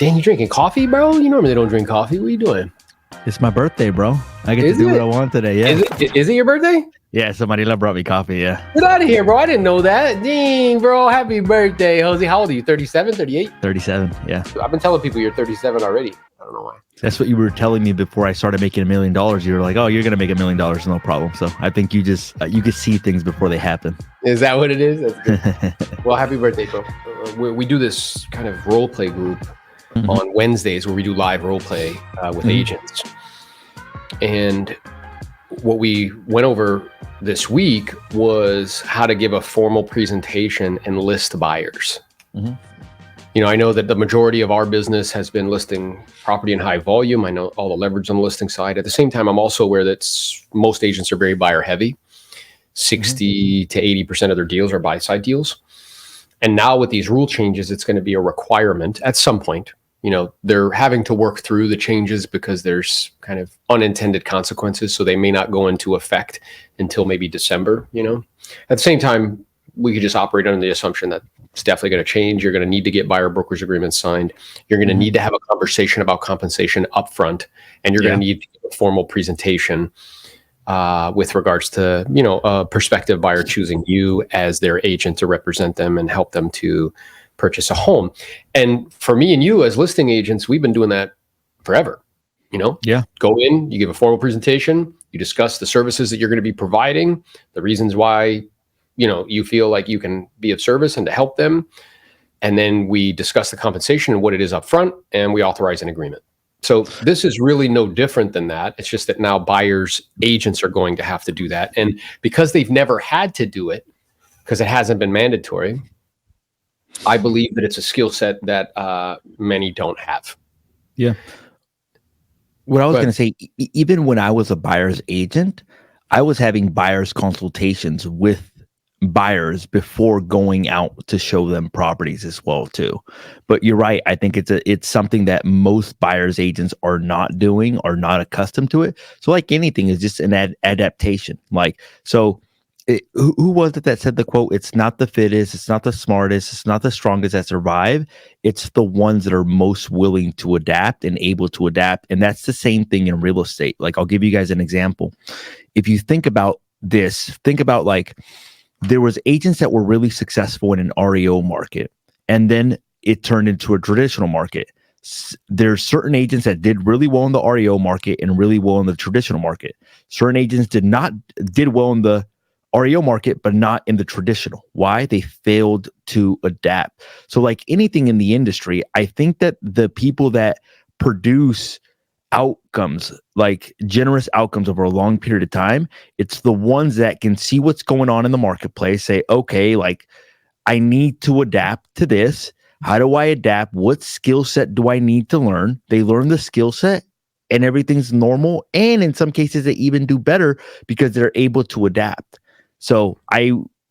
Dang, you drinking coffee, bro? You normally don't drink coffee. What are you doing? It's my birthday, bro. I get to do what I want today. Yeah. Is it your birthday? Yeah, somebody brought me coffee. Yeah. Get out of here, bro. I didn't know that. Dang, bro. Happy birthday, Jose. How old are you? 37, 38? 37. Yeah. I've been telling people you're 37 already. I don't know why. That's what you were telling me before I started making $1 million. You were like, oh, you're going to make $1 million. No problem. So I think you just, you can see things before they happen. Is that what it is? That's good. Well, happy birthday, bro. We do this kind of role play group on Wednesdays where we do live role play with agents. And what we went over this week was how to give a formal presentation and list buyers. You know, I know that the majority of our business has been listing property in high volume. I know all the leverage on the listing side. At the same time, I'm also aware that most agents are very buyer heavy. 60 to 80% of their deals are buy side deals. And now with these rule changes, it's going to be a requirement at some point. You know, they're having to work through the changes because there's kind of unintended consequences. So they may not go into effect until maybe December, you know. At the same time, we could just operate under the assumption that it's definitely going to change. You're going to need to get buyer brokerage agreements signed. You're going to need to have a conversation about compensation upfront, and you're going to need a formal presentation with regards to, you know, a prospective buyer choosing you as their agent to represent them and help them to purchase a home. And for me and you as listing agents, we've been doing that forever. You know, go in, you give a formal presentation, you discuss the services that you're going to be providing, the reasons why, you know, you feel like you can be of service and to help them. And then we discuss the compensation and what it is up front, and we authorize an agreement. So this is really no different than that. It's just that now buyers, agents are going to have to do that. And because they've never had to do it, because it hasn't been mandatory, I believe that it's a skill set that many don't have. Yeah. What I was going to say, even when I was a buyer's agent, I was having buyer's consultations with buyers before going out to show them properties as well too. But you're right. I think it's something that most buyer's agents are not doing, or not accustomed to it. So like anything, is just an adaptation. Like, so who was it that said the quote, it's not the fittest, it's not the smartest, it's not the strongest that survive, it's the ones that are most willing to adapt and able to adapt. And that's the same thing in real estate. Like, I'll give you guys an example. If you think about this, think about like, there was agents that were really successful in an REO market, and then it turned into a traditional market. There's certain agents that did really well in the REO market and really well in the traditional market. Certain agents did well in the REO market, but not in the traditional. Why? They failed to adapt. So like anything in the industry, I think that the people that produce outcomes, like generous outcomes over a long period of time, it's the ones that can see what's going on in the marketplace, say, okay, like I need to adapt to this. How do I adapt? What skill set do I need to learn? They learn the skill set and everything's normal. And in some cases, they even do better because they're able to adapt. So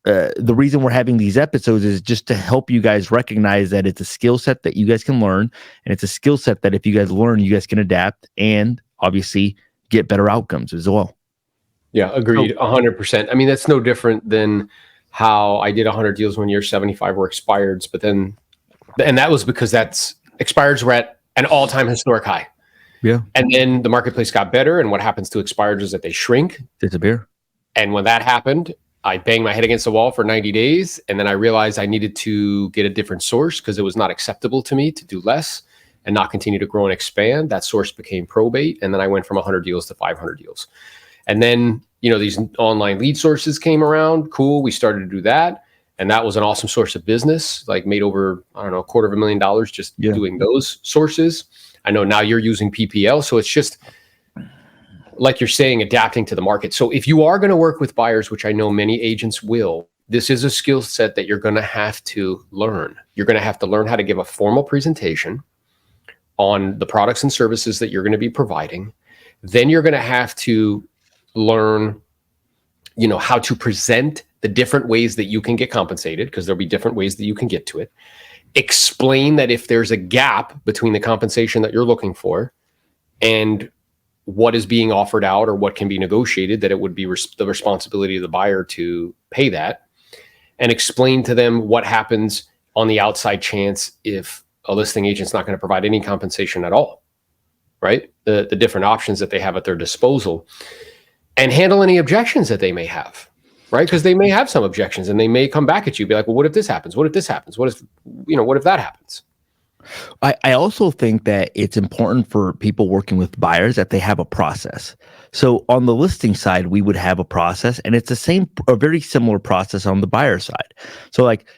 the reason we're having these episodes is just to help you guys recognize that it's a skill set that you guys can learn, and it's a skill set that if you guys learn, you guys can adapt and obviously get better outcomes as well. Yeah, agreed. 100%. I mean, that's no different than how I did 100 deals one year, 75 were expireds, but then, and that was because expireds were at an all-time historic high. Yeah. And then the marketplace got better, and what happens to expireds is that they shrink. Disappear. And when that happened, I banged my head against the wall for 90 days. And then I realized I needed to get a different source because it was not acceptable to me to do less and not continue to grow and expand. That source became probate. And then I went from 100 deals to 500 deals. And then, you know, these online lead sources came around. Cool. We started to do that. And that was an awesome source of business, like made over, I don't know, $250,000 just doing those sources. I know now you're using PPL. So it's just, like you're saying, adapting to the market. So if you are going to work with buyers, which I know many agents will, this is a skill set that you're going to have to learn. You're going to have to learn how to give a formal presentation on the products and services that you're going to be providing. Then you're going to have to learn, you know, how to present the different ways that you can get compensated, because there'll be different ways that you can get to it. Explain that if there's a gap between the compensation that you're looking for and what is being offered out or what can be negotiated, that it would be the responsibility of the buyer to pay that, and explain to them what happens on the outside chance if a listing agent's not going to provide any compensation at all, right? The different options that they have at their disposal, and handle any objections that they may have, right? Because they may have some objections and they may come back at you, be like, well, what if this happens? What if this happens? What if, what if that happens? I also think that it's important for people working with buyers that they have a process. So on the listing side, we would have a process, and it's a very similar process on the buyer side. So like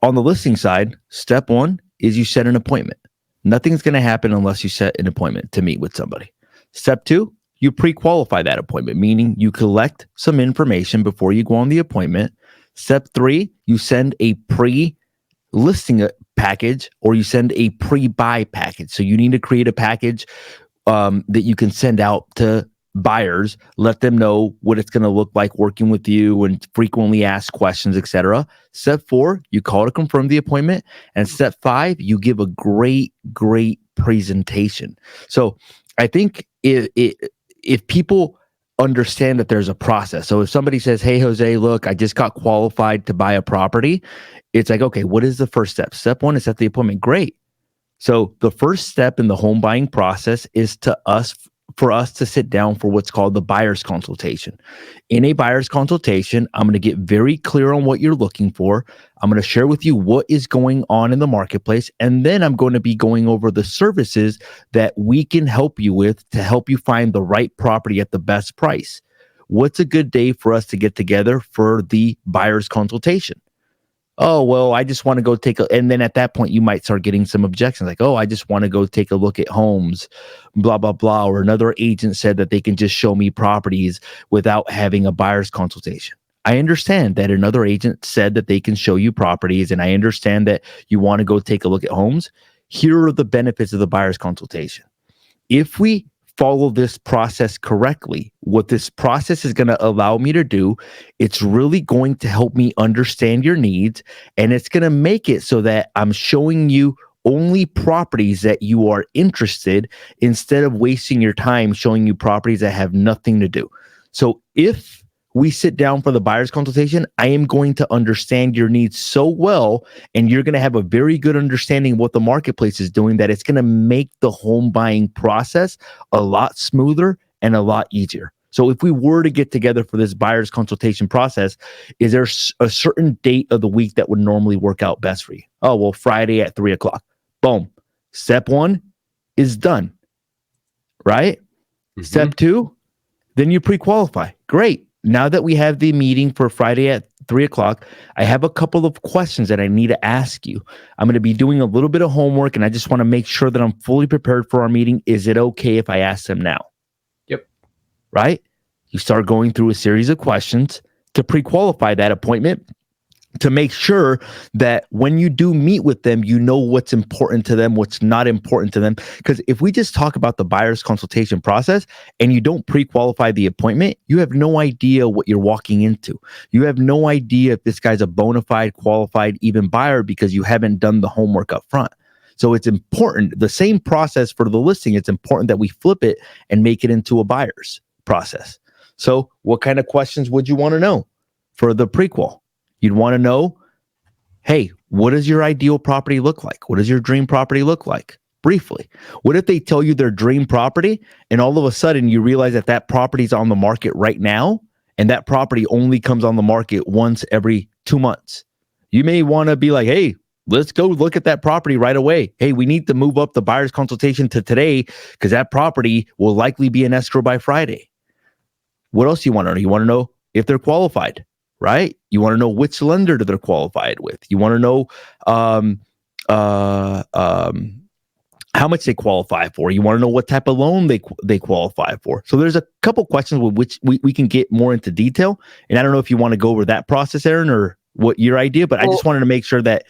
on the listing side, step one is you set an appointment. Nothing's going to happen unless you set an appointment to meet with somebody. Step two, you pre-qualify that appointment, meaning you collect some information before you go on the appointment. Step three, you send a pre-listing package, or you send a pre-buy package. So you need to create a package that you can send out to buyers, let them know what it's going to look like working with you and frequently asked questions, etc. Step four, you call to confirm the appointment. And step five, you give a great presentation. So I think if people understand that there's a process. So if somebody says, hey, Jose, look, I just got qualified to buy a property. It's like, okay, what is the first step? Step one is set the appointment. Great. So the first step in the home buying process is for us to sit down for what's called the buyer's consultation. In a buyer's consultation, I'm going to get very clear on what you're looking for. I'm going to share with you what is going on in the marketplace. And then I'm going to be going over the services that we can help you with to help you find the right property at the best price. What's a good day for us to get together for the buyer's consultation? Oh, well, I just want to go and then at that point, you might start getting some objections like, oh, I just want to go take a look at homes, blah, blah, blah. Or another agent said that they can just show me properties without having a buyer's consultation. I understand that another agent said that they can show you properties, and I understand that you want to go take a look at homes. Here are the benefits of the buyer's consultation. If we follow this process correctly, what this process is going to allow me to do, it's really going to help me understand your needs, and it's going to make it so that I'm showing you only properties that you are interested, instead of wasting your time showing you properties that have nothing to do. So if we sit down for the buyer's consultation, I am going to understand your needs so well, and you're going to have a very good understanding of what the marketplace is doing, that it's going to make the home buying process a lot smoother and a lot easier. So if we were to get together for this buyer's consultation process, is there a certain date of the week that would normally work out best for you? Oh, well, Friday at 3:00. Boom. Step one is done, right? Mm-hmm. Step two, then you pre-qualify. Great. Now that we have the meeting for Friday at 3:00, I have a couple of questions that I need to ask you. I'm going to be doing a little bit of homework, and I just want to make sure that I'm fully prepared for our meeting. Is it okay if I ask them now? Yep. Right? You start going through a series of questions to pre-qualify that appointment, to make sure that when you do meet with them, you know what's important to them, what's not important to them. Because if we just talk about the buyer's consultation process and you don't pre-qualify the appointment, you have no idea what you're walking into. You have no idea if this guy's a bona fide, qualified, even buyer, because you haven't done the homework up front. So it's important, the same process for the listing, it's important that we flip it and make it into a buyer's process. So what kind of questions would you want to know for the pre-qual? You'd want to know, hey, what does your ideal property look like? What does your dream property look like? Briefly. What if they tell you their dream property and all of a sudden you realize that that property is on the market right now, and that property only comes on the market once every 2 months? You may want to be like, hey, let's go look at that property right away. Hey, we need to move up the buyer's consultation to today because that property will likely be in escrow by Friday. What else do you want to know? You want to know if they're qualified, right? You want to know which lender they're qualified with. You want to know how much they qualify for. You want to know what type of loan they qualify for. So there's a couple questions with which we can get more into detail. And I don't know if you want to go over that process, Aaron, or what your idea, but I just wanted to make sure that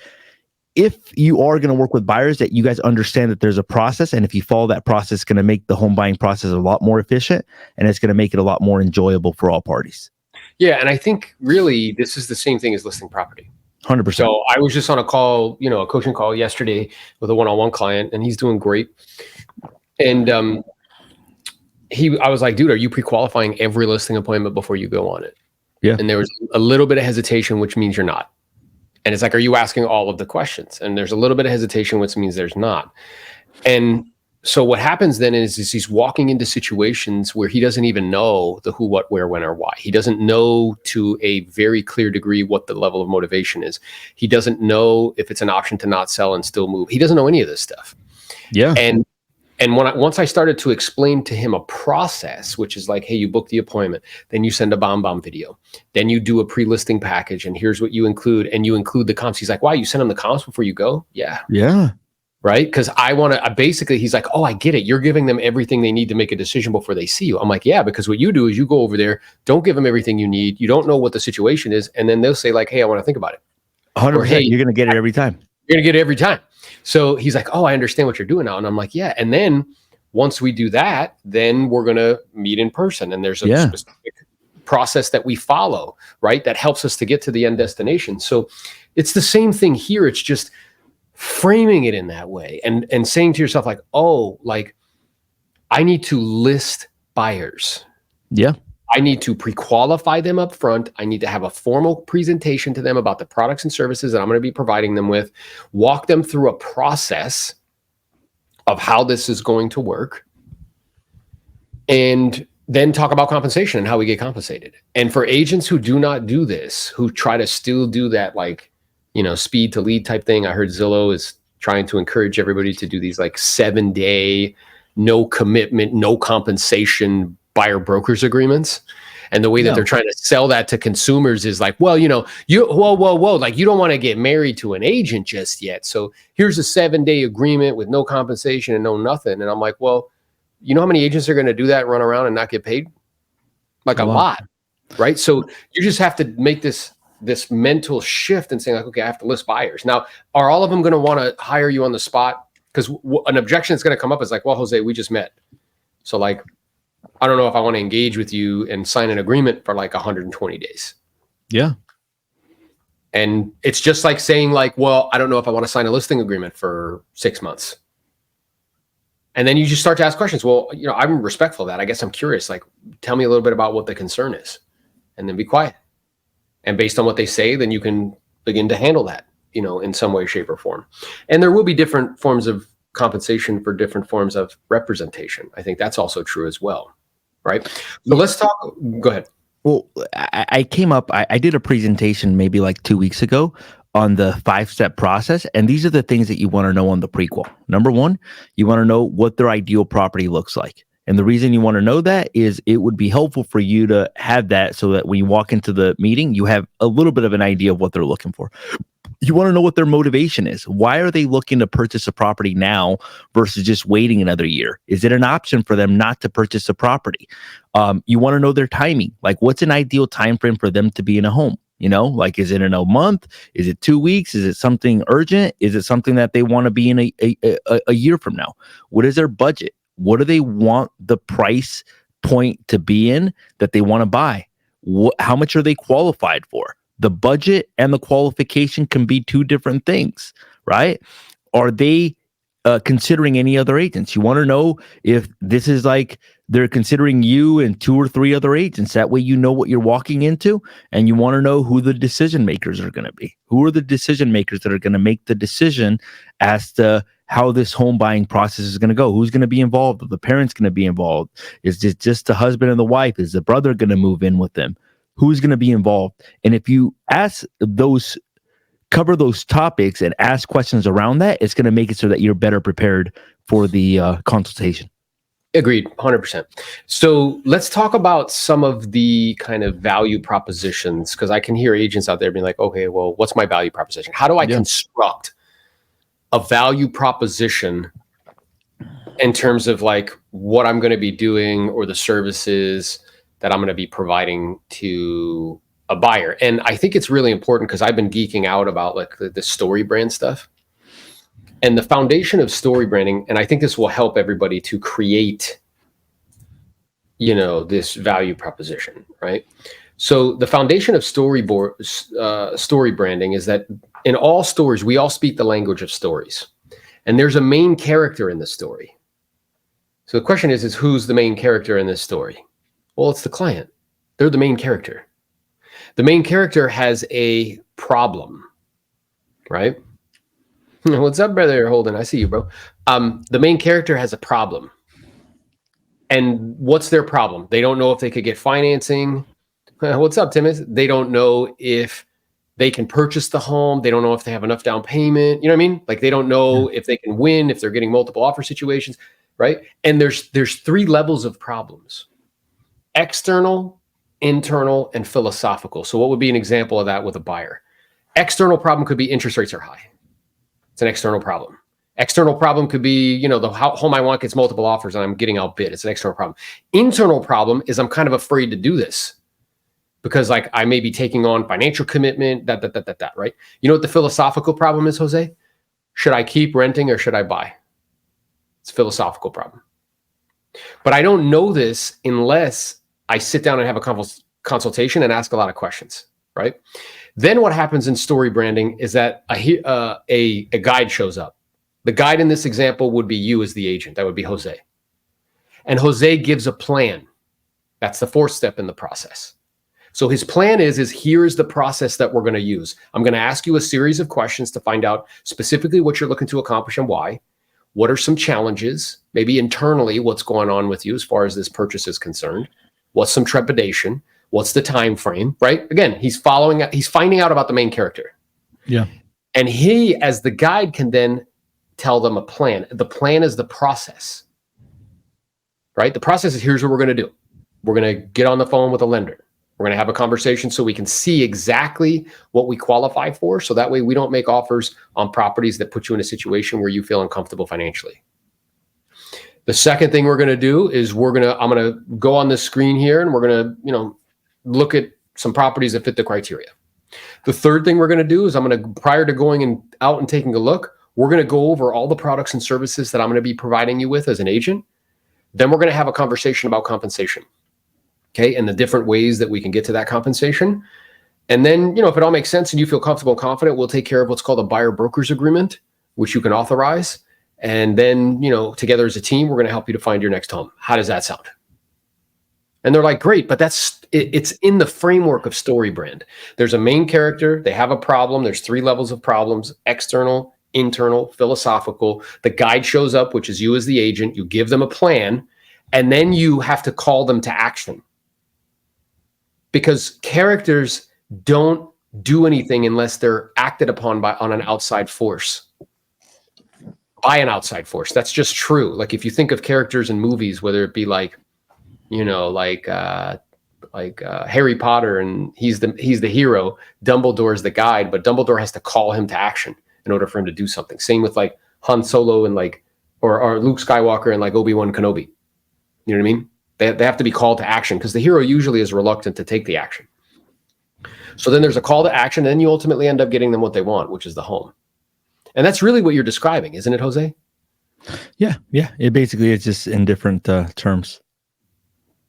if you are going to work with buyers, that you guys understand that there's a process. And if you follow that process, it's going to make the home buying process a lot more efficient, and it's going to make it a lot more enjoyable for all parties. Yeah, and I think really this is the same thing as listing property. 100%. So I was just on a call, a coaching call yesterday with a one-on-one client, and he's doing great. And I was like, dude, are you pre-qualifying every listing appointment before you go on it? Yeah. And there was a little bit of hesitation, which means you're not. And it's like, are you asking all of the questions? And there's a little bit of hesitation, which means there's not. And so what happens then is he's walking into situations where he doesn't even know the who, what, where, when, or why. He doesn't know to a very clear degree what the level of motivation is. He doesn't know if it's an option to not sell and still move. He doesn't know any of this stuff. Yeah. And once I started to explain to him a process, which is like, hey, you book the appointment, then you send a bomb video, then you do a pre-listing package, and here's what you include, and you include the comps. He's like, wow, you send them the comps before you go? Yeah. Yeah. Right? Because I want to basically, he's like, oh, I get it. You're giving them everything they need to make a decision before they see you. I'm like, yeah, because what you do is you go over there, don't give them everything you need. You don't know what the situation is. And then they'll say, like, hey, I want to think about it. 100%. Or, hey, you're going to get it every time. You're going to get it every time. So he's like, oh, I understand what you're doing now. And I'm like, yeah. And then once we do that, then we're going to meet in person. And there's a specific process that we follow, right? That helps us to get to the end destination. So it's the same thing here. It's just framing it in that way and saying to yourself, like, oh, like, I need to list buyers. Yeah. I need to pre-qualify them up front. I need to have a formal presentation to them about the products and services that I'm going to be providing them with, walk them through a process of how this is going to work, and then talk about compensation and how we get compensated. And for agents who do not do this, who try to still do that, like, speed to lead type thing. I heard Zillow is trying to encourage everybody to do these like 7-day, no commitment, no compensation buyer brokers agreements. And the way that they're trying to sell that to consumers is like, well, whoa, like, you don't want to get married to an agent just yet. So here's a 7-day agreement with no compensation and no nothing. And I'm like, well, you know how many agents are going to do that, run around and not get paid? Like a lot, right? So you just have to make this mental shift and saying, like, okay, I have to list buyers. Now, are all of them going to want to hire you on the spot? Because an objection that's going to come up is like, well, Jose, we just met. So, like, I don't know if I want to engage with you and sign an agreement for like 120 days. Yeah. And it's just like saying, like, well, I don't know if I want to sign a listing agreement for 6 months. And then you just start to ask questions. Well, I'm respectful of that. I guess I'm curious. Like, tell me a little bit about what the concern is, and then be quiet. And based on what they say, then you can begin to handle that, in some way, shape, or form. And there will be different forms of compensation for different forms of representation. I think that's also true as well, right? So let's talk. Go ahead. Well, I came up, I did a presentation maybe like 2 weeks ago on the 5-step process. And these are the things that you want to know on the prequal. Number one, you want to know what their ideal property looks like. And the reason you want to know that is it would be helpful for you to have that so that when you walk into the meeting, you have a little bit of an idea of what they're looking for. You want to know what their motivation is. Why are they looking to purchase a property now versus just waiting another year? Is it an option for them not to purchase a property? You want to know their timing. Like, what's an ideal time frame for them to be in a home? Like, is it in a month? Is it 2 weeks? Is it something urgent? Is it something that they want to be in a year from now? What is their budget? What do they want the price point to be in that they want to buy? How much are they qualified for? The budget and the qualification can be two different things, right? Are they considering any other agents? You want to know if this is like they're considering you and 2 or 3 other agents. That way you know what you're walking into, and you want to know who the decision makers are going to be. Who are the decision makers that are going to make the decision as to how this home buying process is going to go? Who's going to be involved? Are the parents going to be involved? Is it just the husband and the wife? Is the brother going to move in with them? Who's going to be involved? And if you cover those topics and ask questions around that, it's going to make it so that you're better prepared for the consultation. Agreed, 100%. So let's talk about some of the kind of value propositions, because I can hear agents out there being like, okay, well, what's my value proposition? How do I construct a value proposition in terms of like what I'm going to be doing or the services that I'm going to be providing to a buyer? And I think it's really important because I've been geeking out about like the story brand stuff and the foundation of story branding. And I think this will help everybody to create, this value proposition, right? So the foundation of story branding is that in all stories, we all speak the language of stories, and there's a main character in the story. So the question is who's the main character in this story? Well, it's the client. They're the main character. The main character has a problem. right? What's up, brother Holden? I see you, bro. The main character has a problem. And what's their problem? They don't know if they could get financing. What's up, Timmons? They don't know if they can purchase the home. They don't know if they have enough down payment. You know what I mean? Like they don't know if they can win, if they're getting multiple offer situations, right? And there's 3 levels of problems: external, internal, and philosophical. So what would be an example of that with a buyer? External problem could be interest rates are high. It's an external problem. External problem could be, the home I want gets multiple offers and I'm getting outbid. It's an external problem. Internal problem is I'm kind of afraid to do this because like I may be taking on financial commitment, that, right? You know what the philosophical problem is, Jose? Should I keep renting or should I buy? It's a philosophical problem. But I don't know this unless I sit down and have a consultation and ask a lot of questions, right? Then what happens in story branding is that a guide shows up. The guide in this example would be you as the agent. That would be Jose. And Jose gives a plan. That's the 4th step in the process. So his plan is here's the process that we're going to use. I'm going to ask you a series of questions to find out specifically what you're looking to accomplish and why. What are some challenges? Maybe internally, what's going on with you as far as this purchase is concerned? What's some trepidation? What's the time frame, right? Again, he's finding out about the main character. Yeah. And he, as the guide, can then tell them a plan. The plan is the process, right? The process is here's what we're going to do. We're going to get on the phone with a lender. We're going to have a conversation so we can see exactly what we qualify for. So that way we don't make offers on properties that put you in a situation where you feel uncomfortable financially. The second thing we're going to do is I'm going to go on this screen here and we're going to, look at some properties that fit the criteria. The third thing we're going to do is prior to going out and taking a look, we're going to go over all the products and services that I'm going to be providing you with as an agent. Then we're going to have a conversation about compensation. Okay. And the different ways that we can get to that compensation. And then, if it all makes sense and you feel comfortable and confident, we'll take care of what's called a buyer broker's agreement, which you can authorize. And then, together as a team, we're going to help you to find your next home. How does that sound? And they're like, great, but it's in the framework of story brand. There's a main character. They have a problem. There's 3 levels of problems: external, internal, philosophical. The guide shows up, which is you as the agent. You give them a plan, and then you have to call them to action. Because characters don't do anything unless they're acted upon on an outside force. By an outside force. That's just true. Like if you think of characters in movies, whether it be like Harry Potter and he's the hero, Dumbledore's the guide, but Dumbledore has to call him to action in order for him to do something. Same with like Han Solo and or Luke Skywalker and like Obi-Wan Kenobi. You know what I mean? They have to be called to action because the hero usually is reluctant to take the action. So then there's a call to action, and then you ultimately end up getting them what they want, which is the home. And that's really what you're describing, isn't it, Jose? Yeah. It basically is just in different terms.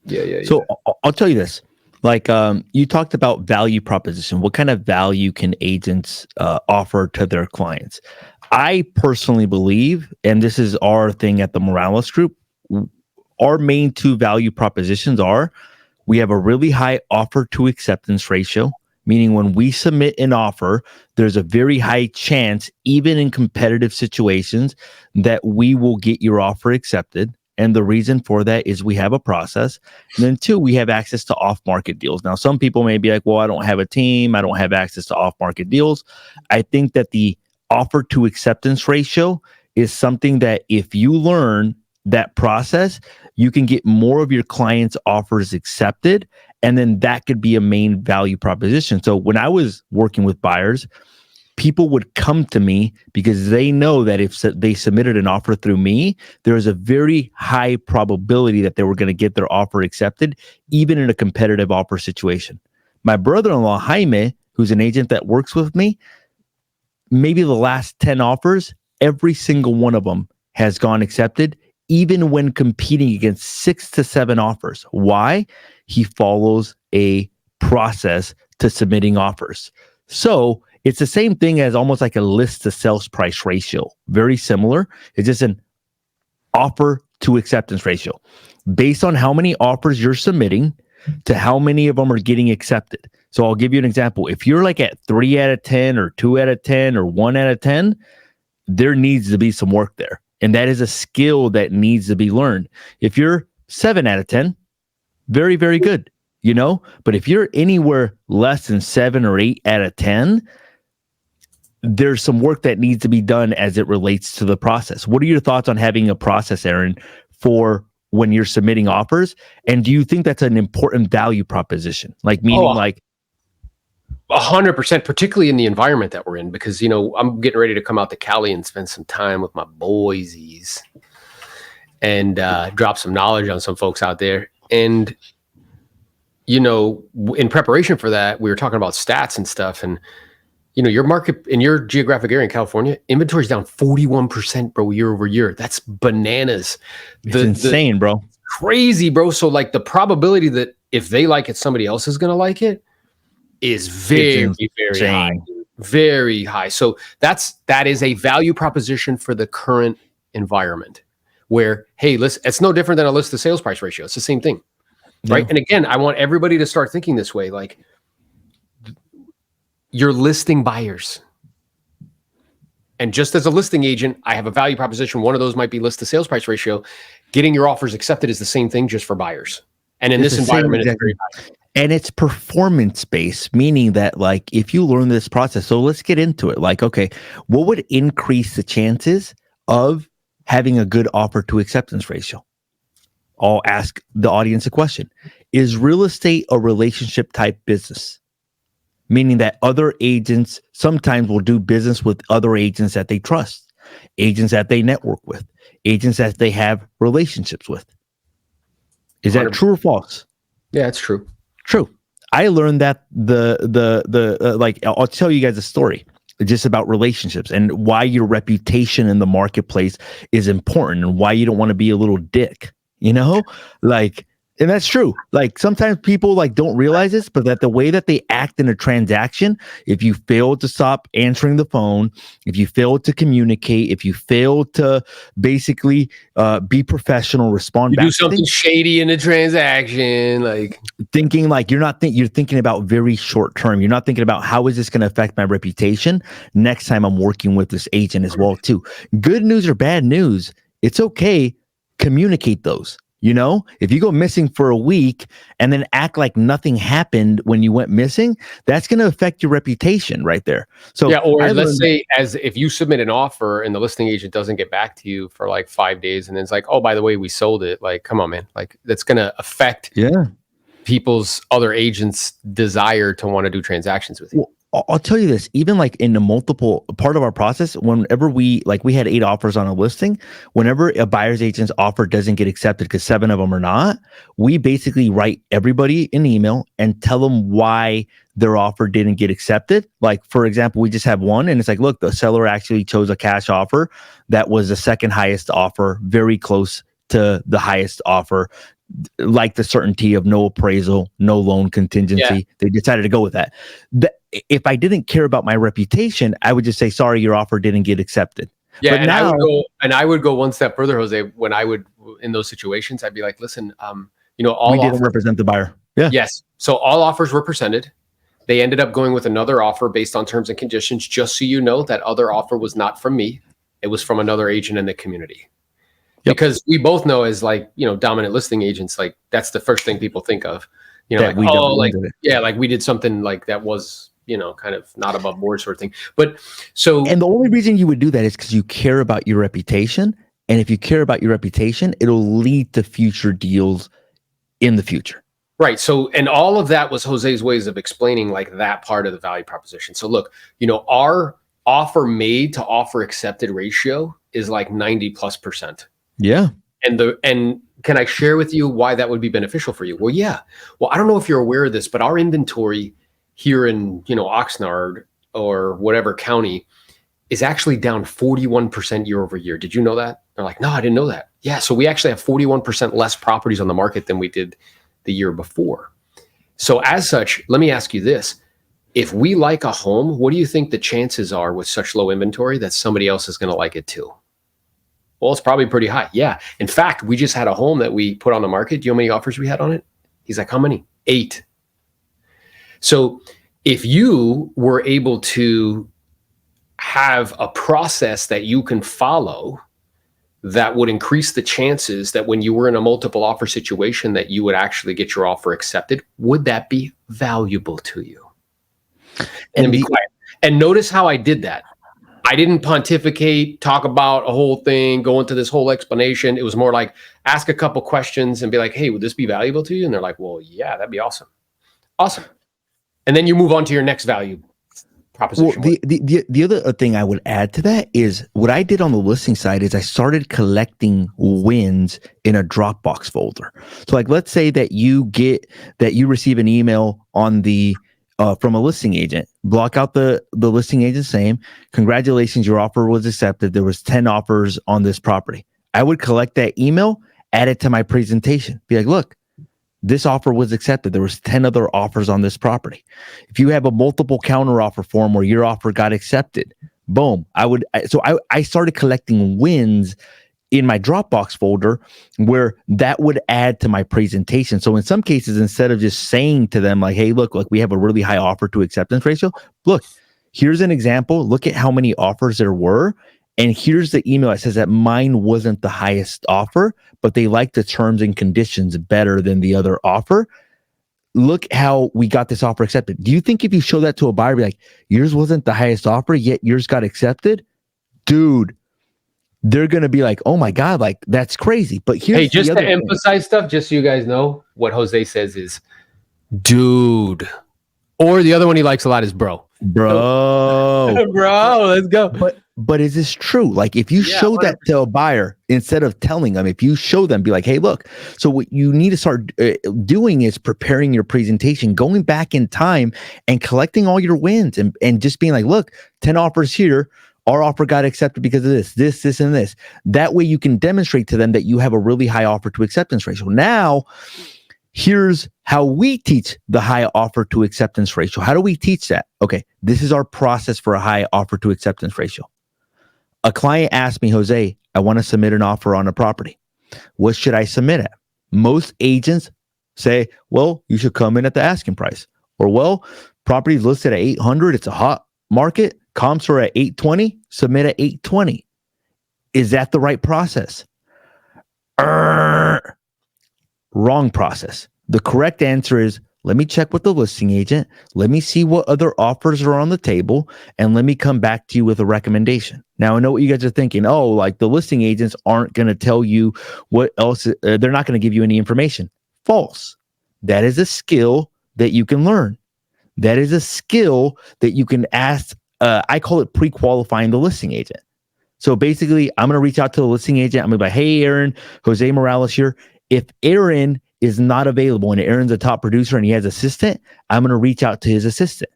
Yeah. So I'll tell you this. Like you talked about value proposition. What kind of value can agents offer to their clients? I personally believe, and this is our thing at the Morales Group, our main 2 value propositions are we have a really high offer to acceptance ratio, meaning when we submit an offer, there's a very high chance, even in competitive situations, that we will get your offer accepted. And the reason for that is we have a process. And then 2, we have access to off-market deals. Now, some people may be like, well, I don't have a team. I don't have access to off-market deals. I think that the offer to acceptance ratio is something that if you learn that process, you can get more of your clients' offers accepted. And then that could be a main value proposition. So when I was working with buyers, people would come to me because they know that if they submitted an offer through me, there is a very high probability that they were going to get their offer accepted, even in a competitive offer situation. My brother-in-law, Jaime, who's an agent that works with me, maybe the last 10 offers, every single one of them has gone accepted, even when competing against 6 to 7 offers. Why? He follows a process to submitting offers. So it's the same thing as almost like a list to sales price ratio. Very similar. It's just an offer to acceptance ratio. Based on how many offers you're submitting to how many of them are getting accepted. So I'll give you an example. If you're like at 3 out of 10 or 2 out of 10 or 1 out of 10, there needs to be some work there. And that is a skill that needs to be learned. If you're 7 out of 10, very, very good, you know? But if you're anywhere less than 7 or 8 out of 10, there's some work that needs to be done as it relates to the process. What are your thoughts on having a process, Aaron, for when you're submitting offers? And do you think that's an important value proposition? Like meaning like 100%, particularly in the environment that we're in, because, you know, I'm getting ready to come out to Cali and spend some time with my boysies and drop some knowledge on some folks out there. And, you know, in preparation for that, we were talking about stats and stuff. And, you know, your market in your geographic area in California, inventory's down 41%, bro, year over year. That's bananas. It's insane, bro. Crazy, bro. So like the probability that if they like it, somebody else is going to like it is very, very high. Very high. So that is a value proposition for the current environment where, hey, listen, it's no different than a list to sales price ratio. It's the same thing. Right. And again, I want everybody to start thinking this way. Like, you're listing buyers. And just as a listing agent, I have a value proposition. One of those might be list to sales price ratio. Getting your offers accepted is the same thing, just for buyers. And in this environment, it's very high. And it's performance based, meaning that like if you learn this process, so let's get into it. Like, okay, what would increase the chances of having a good offer to acceptance ratio? I'll ask the audience a question. Is real estate a relationship type business? Meaning that other agents sometimes will do business with other agents that they trust, agents that they network with, agents that they have relationships with. Is that true or false? Yeah, it's true. True. I learned that like, I'll tell you guys a story just about relationships and why your reputation in the marketplace is important and why you don't want to be a little dick, you know, like, and that's true. Like sometimes people like don't realize this, but that the way that they act in a transaction, if you fail to stop answering the phone, if you fail to communicate, if you fail to basically be professional, respond you back, do something shady in a transaction, like thinking like you're thinking about very short term. You're not thinking about how is this going to affect my reputation next time I'm working with this agent as well too. Good news or bad news, it's okay. Communicate those. You know, if you go missing for a week and then act like nothing happened when you went missing, that's going to affect your reputation right there. So yeah, or let's say as if you submit an offer and the listing agent doesn't get back to you for like 5 days and then it's like, oh, by the way, we sold it. Like, come on, man. Like that's going to affect people's other agents' desire to want to do transactions with you. Well, I'll tell you this, even like in the multiple part of our process, whenever we had 8 offers on a listing, whenever a buyer's agent's offer doesn't get accepted because 7 of them are not, we basically write everybody an email and tell them why their offer didn't get accepted. Like, for example, we just have one and it's like, look, the seller actually chose a cash offer that was the second highest offer, very close to the highest offer, like the certainty of no appraisal, no loan contingency. They decided to go with that. If I didn't care about my reputation, I would just say, sorry, your offer didn't get accepted. Yeah, but and I would go one step further, Jose. When I would, in those situations, I'd be like, listen, you know, we didn't represent the buyer. Yeah. Yes. So all offers were presented. They ended up going with another offer based on terms and conditions. Just so you know, that other offer was not from me. It was from another agent in the community. Yep. Because we both know as like, you know, dominant listing agents, like that's the first thing people think of, you know, that like, oh, like, yeah, like we did something like that was, you know, kind of not above board sort of thing. But so, and the only reason you would do that is because you care about your reputation. And if you care about your reputation, it'll lead to future deals in the future. Right. So, and all of that was Jose's ways of explaining like that part of the value proposition. So look, you know, our offer made to offer accepted ratio is like 90+%. Yeah. And can I share with you why that would be beneficial for you? Well, yeah. Well, I don't know if you're aware of this, but our inventory here in, you know, Oxnard or whatever county is actually down 41% year over year. Did you know that? They're like, no, I didn't know that. Yeah. So we actually have 41% less properties on the market than we did the year before. So as such, let me ask you this. If we like a home, what do you think the chances are with such low inventory that somebody else is going to like it too? Well, it's probably pretty high. Yeah. In fact, we just had a home that we put on the market. Do you know how many offers we had on it? He's like, how many? 8. So if you were able to have a process that you can follow that would increase the chances that when you were in a multiple offer situation that you would actually get your offer accepted, would that be valuable to you? And then be quiet. And notice how I did that. I didn't pontificate, talk about a whole thing, go into this whole explanation. It was more like ask a couple questions and be like, hey, would this be valuable to you? And they're like, well, yeah, that'd be awesome. Awesome. And then you move on to your next value proposition. Well, the other thing I would add to that is what I did on the listing side is I started collecting wins in a Dropbox folder. So like, let's say that you receive an email on the from a listing agent. Block out the listing agent's name. Congratulations, your offer was accepted. There was 10 offers on this property. I would collect that email, add it to my presentation. Be like, look, this offer was accepted. There was 10 other offers on this property. If you have a multiple counter offer form where your offer got accepted, boom. I started collecting wins in my Dropbox folder where that would add to my presentation. So in some cases, instead of just saying to them like, hey, look, like we have a really high offer to acceptance ratio. Look, here's an example. Look at how many offers there were. And here's the email that says that mine wasn't the highest offer, but they like the terms and conditions better than the other offer. Look how we got this offer accepted. Do you think if you show that to a buyer, be like, yours wasn't the highest offer, yet yours got accepted? Dude, they're going to be like, oh my God, like that's crazy. But here's hey, just to emphasize stuff, just so you guys know, what Jose says is, dude. Or the other one he likes a lot is bro. Bro, let's go. But is this true? Like if you show 100%. That to a buyer, instead of telling them, if you show them, be like, hey, look, so what you need to start doing is preparing your presentation, going back in time and collecting all your wins and just being like, look, 10 offers here. Our offer got accepted because of this, and this. That way you can demonstrate to them that you have a really high offer to acceptance ratio. Now, here's how we teach the high offer to acceptance ratio. How do we teach that? Okay, this is our process for a high offer to acceptance ratio. A client asked me, Jose, I want to submit an offer on a property. What should I submit at? Most agents say, well, you should come in at the asking price. Or, well, property is listed at 800. It's a hot market. Comps are at 820. Submit at 820. Is that the right process? Wrong process. The correct answer is, let me check with the listing agent. Let me see what other offers are on the table, and let me come back to you with a recommendation. Now, I know what you guys are thinking. Oh, like the listing agents aren't going to tell you what else. They're not going to give you any information. False. That is a skill that you can learn. That is a skill that you can ask. I call it pre-qualifying the listing agent. So basically, I'm going to reach out to the listing agent. I'm going to be like, hey, Aaron, Jose Morales here. If Aaron is not available and Aaron's a top producer and he has an assistant, I'm going to reach out to his assistant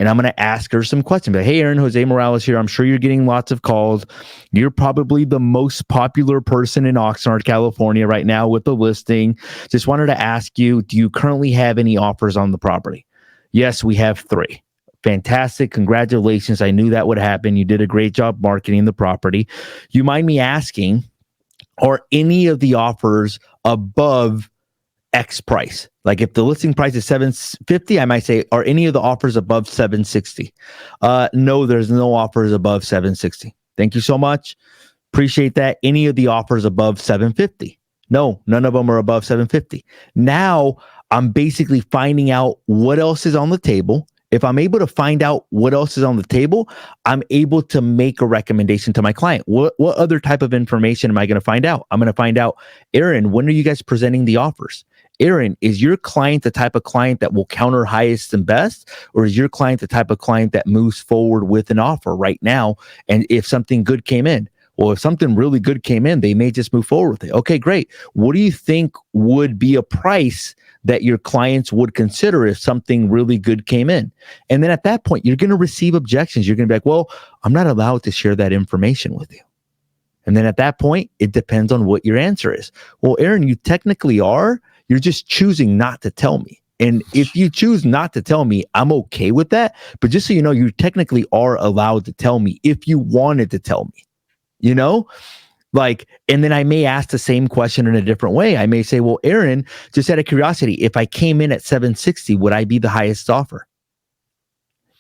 and I'm going to ask her some questions. Like, hey, Aaron, Jose Morales here. I'm sure you're getting lots of calls. You're probably the most popular person in Oxnard, California right now with the listing. Just wanted to ask you, do you currently have any offers on the property? Yes, we have 3. Fantastic. Congratulations. I knew that would happen. You did a great job marketing the property. You mind me asking, are any of the offers above X price? Like if the listing price is $750, I might say, are any of the offers above $760? No, there's no offers above $760. Thank you so much. Appreciate that. Any of the offers above $750? No, none of them are above $750. Now I'm basically finding out what else is on the table. If I'm able to find out what else is on the table, I'm able to make a recommendation to my client. What other type of information am I going to find out? I'm going to find out, Aaron, when are you guys presenting the offers? Aaron, is your client the type of client that will counter highest and best? Or is your client the type of client that moves forward with an offer right now? And if something good came in, well, if something really good came in, they may just move forward with it. Okay, great. What do you think would be a price that your clients would consider if something really good came in? And then at that point, you're going to receive objections. You're going to be like, well, I'm not allowed to share that information with you. And then at that point, it depends on what your answer is. Well, Aaron, you technically are. You're just choosing not to tell me. And if you choose not to tell me, I'm okay with that. But just so you know, you technically are allowed to tell me if you wanted to tell me. You know, Like, and then I may ask the same question in a different way. I may say, well, Aaron, just out of curiosity, if I came in at 760, would I be the highest offer?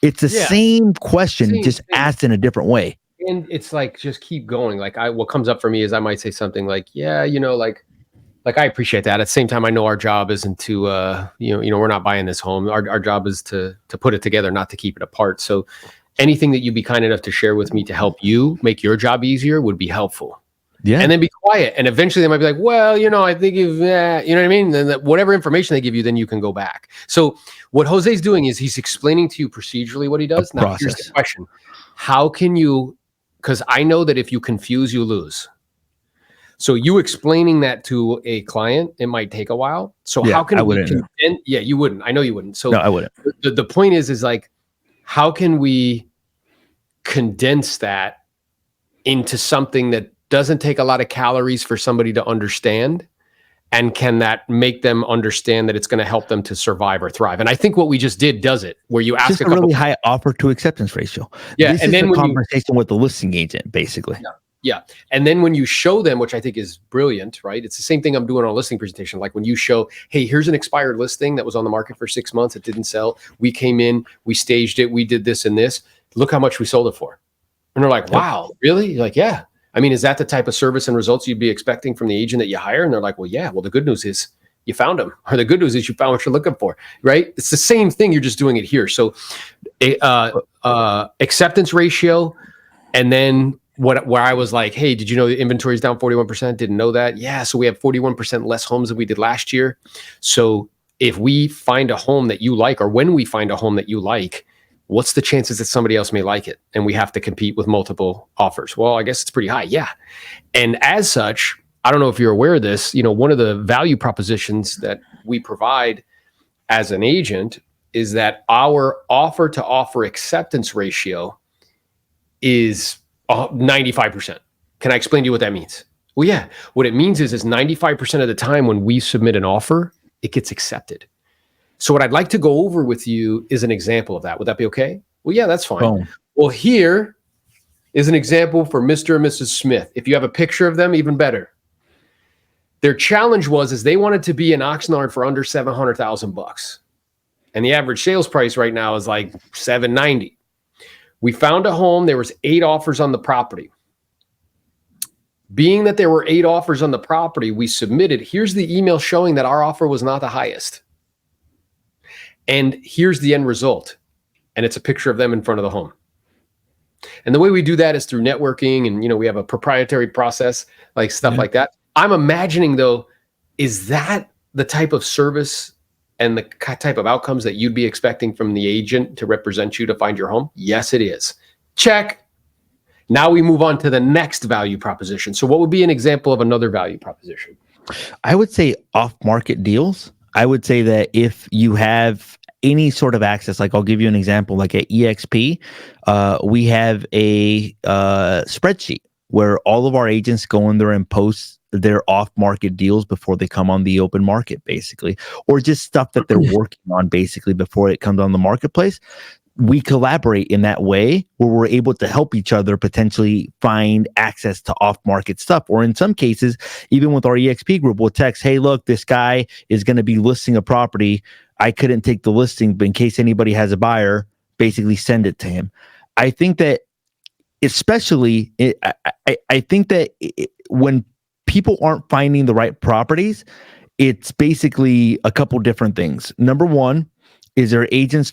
It's the same question, just asked in a different way. And it's like, just keep going. Like what comes up for me is I might say something like, yeah, like I appreciate that. At the same time, I know our job isn't to, we're not buying this home. Our job is to put it together, not to keep it apart. So anything that you'd be kind enough to share with me to help you make your job easier would be helpful. Yeah. And then be quiet. And eventually they might be like, well, I think if, you know what I mean? Then whatever information they give you, then you can go back. So what Jose's doing is he's explaining to you procedurally what he does. Now, here's the question. How can you, because I know that if you confuse, you lose. So you explaining that to a client, it might take a while. So how can we condense? Yeah, you wouldn't. I know you wouldn't. So no, I wouldn't. The point is like, how can we condense that into something that doesn't take a lot of calories for somebody to understand? And can that make them understand that it's going to help them to survive or thrive? And I think what we just did does it, where you ask just a really high offer to acceptance ratio. Yeah, this is a conversation with the listing agent, basically. Yeah. And then when you show them, which I think is brilliant, right? It's the same thing I'm doing on a listing presentation. Like when you show, hey, here's an expired listing that was on the market for 6 months. It didn't sell. We came in, we staged it. We did this and this. Look how much we sold it for. And they're like, wow, really? You're like, yeah. I mean, is that the type of service and results you'd be expecting from the agent that you hire? And they're like, well, yeah. Well, the good news is you found them. Or the good news is you found what you're looking for, right? It's the same thing. You're just doing it here. So acceptance ratio, and then where I was like, hey, did you know the inventory is down 41%? Didn't know that. Yeah. So we have 41% less homes than we did last year. So if we find a home that you like, or when we find a home that you like, what's the chances that somebody else may like it? And we have to compete with multiple offers. Well, I guess it's pretty high. Yeah. And as such, I don't know if you're aware of this, one of the value propositions that we provide as an agent is that our offer to offer acceptance ratio is 95%. Can I explain to you what that means? Well, yeah. What it means is 95% of the time when we submit an offer, it gets accepted. So what I'd like to go over with you is an example of that. Would that be okay? Well, yeah, that's fine. Boom. Well, here is an example for Mr. and Mrs. Smith. If you have a picture of them, even better. Their challenge was they wanted to be in Oxnard for under $700,000. And the average sales price right now is like $790,000. We found a home. There was 8 offers on the property. Being that there were 8 offers on the property, we submitted. Here's the email showing that our offer was not the highest. And here's the end result. And it's a picture of them in front of the home. And the way we do that is through networking. And, we have a proprietary process, like stuff like that. I'm imagining, though, is that the type of service and the type of outcomes that you'd be expecting from the agent to represent you to find your home? Yes, it is. Check. Now we move on to the next value proposition. So what would be an example of another value proposition? I would say off-market deals. I would say that if you have any sort of access, like I'll give you an example, like at EXP, we have a spreadsheet where all of our agents go in there and post their off-market deals before they come on the open market, basically, or just stuff that they're working on, basically, before it comes on the marketplace. We collaborate in that way where we're able to help each other potentially find access to off-market stuff. Or in some cases, even with our EXP group, we'll text, hey, look, this guy is going to be listing a property. I couldn't take the listing, but in case anybody has a buyer, basically send it to him. I think that especially, I think that when people aren't finding the right properties, it's basically a couple different things. Number one, is their agents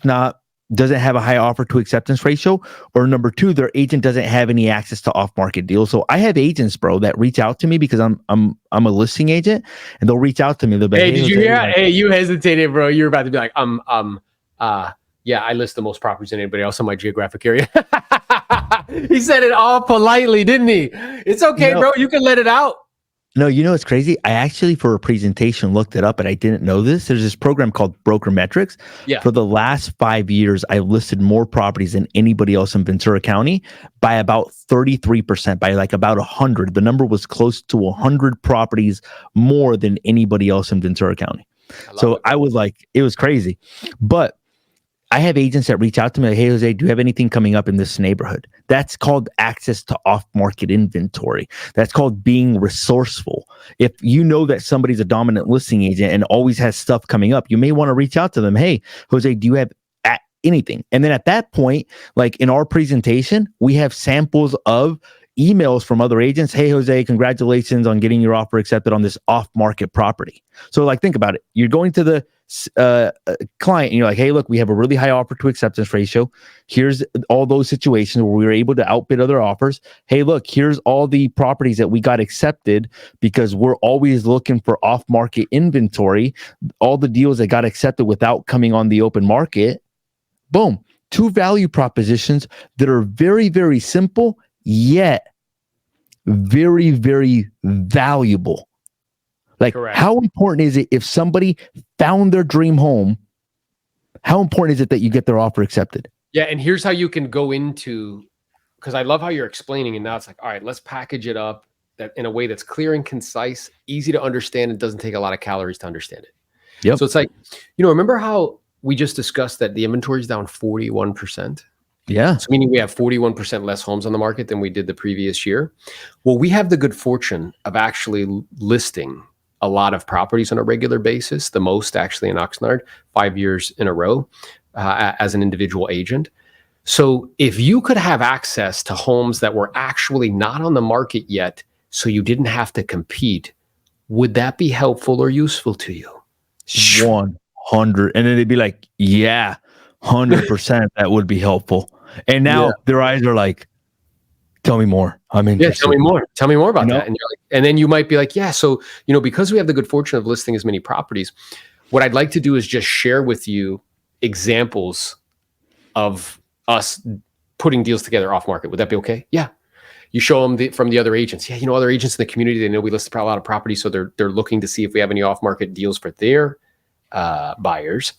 doesn't have a high offer to acceptance ratio, or number two, their agent doesn't have any access to off-market deals. So I have agents, bro, that reach out to me because I'm a listing agent, and they'll reach out to me. They'll be, hey, did you hear? Hey, you hesitated, bro. You're about to be like, yeah, I list the most properties than anybody else in my geographic area. He said it all politely, didn't he? It's okay, bro. You can let it out. No, it's crazy. I actually, for a presentation, looked it up, and I didn't know this. There's this program called Broker Metrics. Yeah. For the last 5 years, I listed more properties than anybody else in Ventura County by about 33%, by like about 100. The number was close to 100 properties more than anybody else in Ventura County. So I was like, it was crazy. But I have agents that reach out to me like, hey, Jose, do you have anything coming up in this neighborhood? That's called access to off-market inventory. That's called being resourceful. If you know that somebody's a dominant listing agent and always has stuff coming up, you may want to reach out to them. Hey, Jose, do you have anything? And then at that point, like in our presentation, we have samples of emails from other agents. Hey, Jose, congratulations on getting your offer accepted on this off-market property. So like, think about it. You're going to the client and you're like, hey, look, we have a really high offer to acceptance ratio. Here's all those situations where we were able to outbid other offers. Hey, look, here's all the properties that we got accepted because we're always looking for off-market inventory. All the deals that got accepted without coming on the open market. Boom. 2 value propositions that are very, very simple, yet very, very valuable. Like, Correct. How important is it if somebody found their dream home? How important is it that you get their offer accepted? Yeah. And here's how you can go into, because I love how you're explaining. And now it's like, all right, let's package it up that in a way that's clear and concise, easy to understand. It doesn't take a lot of calories to understand it. Yep. So it's like, remember how we just discussed that the inventory is down 41%? Yeah. So meaning we have 41% less homes on the market than we did the previous year. Well, we have the good fortune of actually listing a lot of properties on a regular basis, the most actually in Oxnard, 5 years in a row as an individual agent. So if you could have access to homes that were actually not on the market yet, so you didn't have to compete, would that be helpful or useful to you? 100. And then they'd be like, yeah, 100% that would be helpful. And now their eyes are like, tell me more. I'm interested. Yeah, tell me more. Tell me more about that. And you're like, and then you might be like, yeah, so, because we have the good fortune of listing as many properties, what I'd like to do is just share with you examples of us putting deals together off market. Would that be okay? Yeah. You show them from the other agents. Yeah, other agents in the community, they know we list a lot of properties, so they're looking to see if we have any off market deals for their buyers.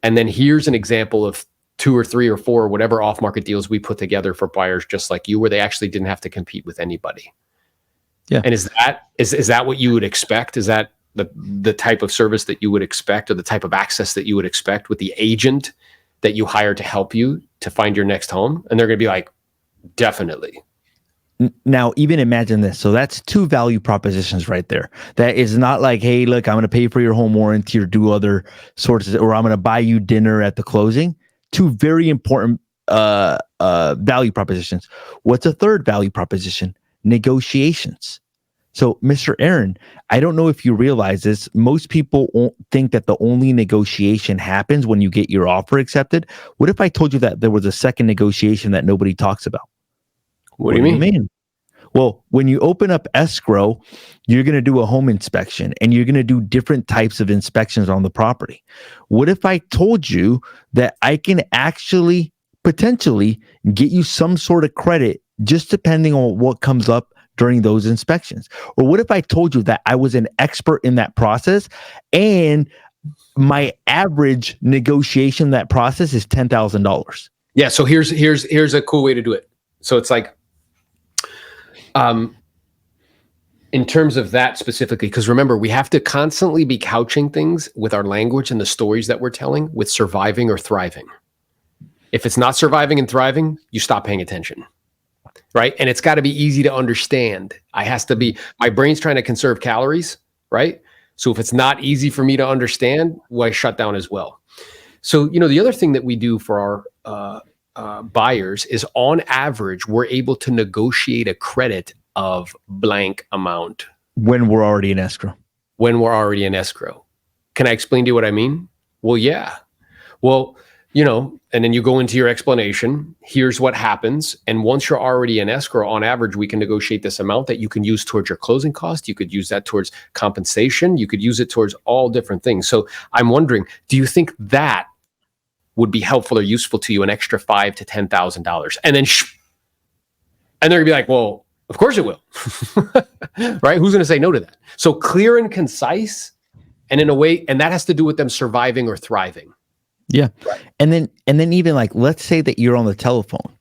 And then here's an example of 2 or 3 or 4 or whatever off market deals we put together for buyers just like you, where they actually didn't have to compete with anybody. Yeah. And is that what you would expect? Is that the type of service that you would expect, or the type of access that you would expect with the agent that you hire to help you to find your next home? And they're going to be like, definitely. Now, even imagine this. So that's 2 value propositions right there. That is not like, hey, look, I'm going to pay for your home warranty or do other sorts of, or I'm going to buy you dinner at the closing. 2 very important value propositions. What's a third value proposition? Negotiations. So, Mr. Aaron, I don't know if you realize this. Most people think that the only negotiation happens when you get your offer accepted. What if I told you that there was a second negotiation that nobody talks about? What do you mean? Well, when you open up escrow, you're going to do a home inspection and you're going to do different types of inspections on the property. What if I told you that I can actually potentially get you some sort of credit just depending on what comes up during those inspections? Or what if I told you that I was an expert in that process and my average negotiation in that process is $10,000? Yeah. So here's a cool way to do it. So it's like, in terms of that specifically, because remember, we have to constantly be couching things with our language and the stories that we're telling with surviving or thriving. If it's not surviving and thriving, you stop paying attention, right? And it's got to be easy to understand. My brain's trying to conserve calories, right? So if it's not easy for me to understand, well, I shut down as well. So, the other thing that we do for our buyers is, on average, we're able to negotiate a credit of blank amount. When we're already in escrow. Can I explain to you what I mean? Well, yeah. Well, and then you go into your explanation. Here's what happens. And once you're already in escrow, on average, we can negotiate this amount that you can use towards your closing cost. You could use that towards compensation. You could use it towards all different things. So I'm wondering, do you think that would be helpful or useful to you, an extra $5,000 to $10,000? And then, and they're gonna be like, well, of course it will, right? Who's gonna say no to that? So clear and concise, and in a way, and that has to do with them surviving or thriving. Yeah. Right. And then even like, let's say that you're on the telephone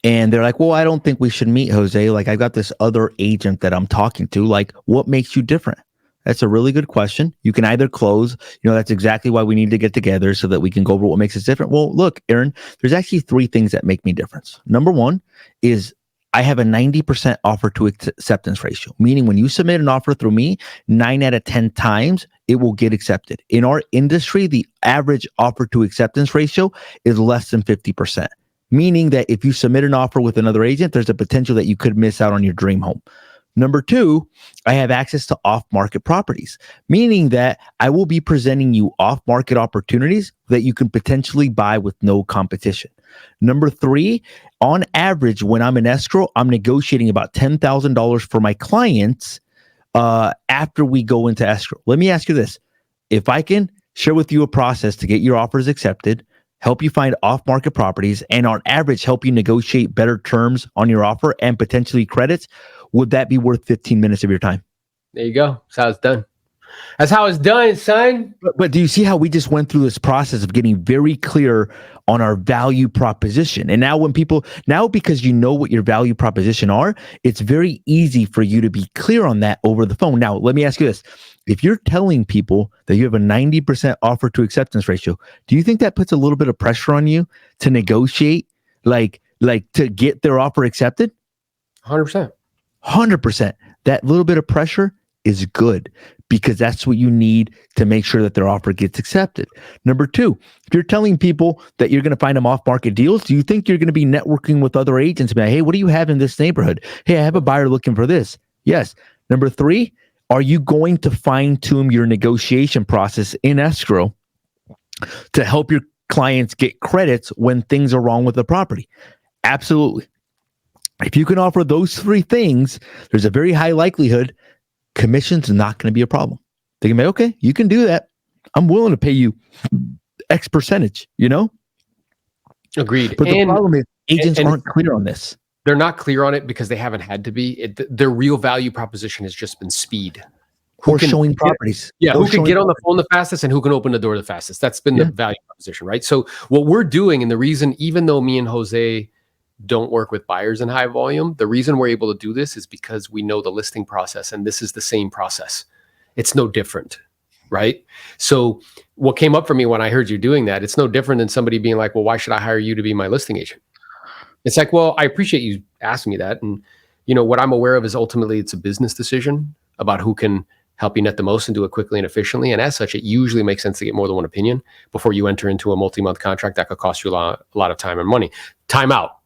and they're like, well, I don't think we should meet, Jose. Like, I've got this other agent that I'm talking to. Like, what makes you different? That's a really good question. You can either close, that's exactly why we need to get together so that we can go over what makes us different. Well, look, Aaron, there's actually 3 things that make me different. Number 1 is I have a 90% offer to acceptance ratio, meaning when you submit an offer through me, 9 out of 10 times it will get accepted. In our industry, the average offer to acceptance ratio is less than 50%, meaning that if you submit an offer with another agent, there's a potential that you could miss out on your dream home. Number 2, I have access to off-market properties, meaning that I will be presenting you off-market opportunities that you can potentially buy with no competition. Number 3, on average, when I'm in escrow, I'm negotiating about $10,000 for my clients after we go into escrow. Let me ask you this. If I can share with you a process to get your offers accepted, help you find off-market properties, and on average, help you negotiate better terms on your offer and potentially credits, would that be worth 15 minutes of your time? There you go. That's how it's done. That's how it's done, son. But do you see how we just went through this process of getting very clear on our value proposition? And now because you know what your value proposition are, it's very easy for you to be clear on that over the phone. Now, let me ask you this. If you're telling people that you have a 90% offer to acceptance ratio, do you think that puts a little bit of pressure on you to negotiate, like to get their offer accepted? 100%. 100%. That little bit of pressure is good because that's what you need to make sure that their offer gets accepted. Number 2, if you're telling people that you're going to find them off-market deals, do you think you're going to be networking with other agents? Like, hey, what do you have in this neighborhood? Hey, I have a buyer looking for this. Yes. Number 3, are you going to fine-tune your negotiation process in escrow to help your clients get credits when things are wrong with the property? Absolutely. If you can offer those 3 things, there's a very high likelihood commission's not going to be a problem. They can be, okay, you can do that. I'm willing to pay you X percentage, Agreed. But the problem is agents aren't clear on this. They're not clear on it because they haven't had to be. Their real value proposition has just been speed. Or showing properties. Yeah, who can get on the phone the fastest and who can open the door the fastest. That's been the value proposition, right? So what we're doing, and the reason, even though me and Jose don't work with buyers in high volume, the reason we're able to do this is because we know the listing process, and this is the same process. It's no different, right? So what came up for me when I heard you doing that, it's no different than somebody being like, well, why should I hire you to be my listing agent? It's like, well, I appreciate you asking me that. And what I'm aware of is ultimately it's a business decision about who can help you net the most and do it quickly and efficiently. And as such, it usually makes sense to get more than one opinion before you enter into a multi-month contract that could cost you a lot of time and money. Time out.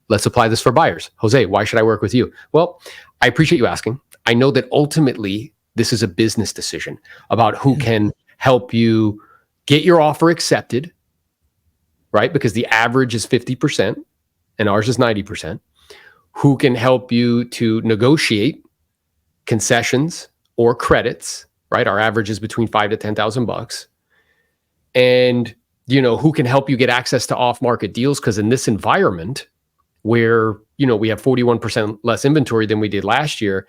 Let's apply this for buyers. Jose, why should I work with you? Well, I appreciate you asking. I know that ultimately this is a business decision about who can help you get your offer accepted, right? Because the average is 50% and ours is 90%. Who can help you to negotiate concessions or credits, right? Our average is between $5,000 to $10,000. And, who can help you get access to off-market deals? Because in this environment, where, we have 41% less inventory than we did last year,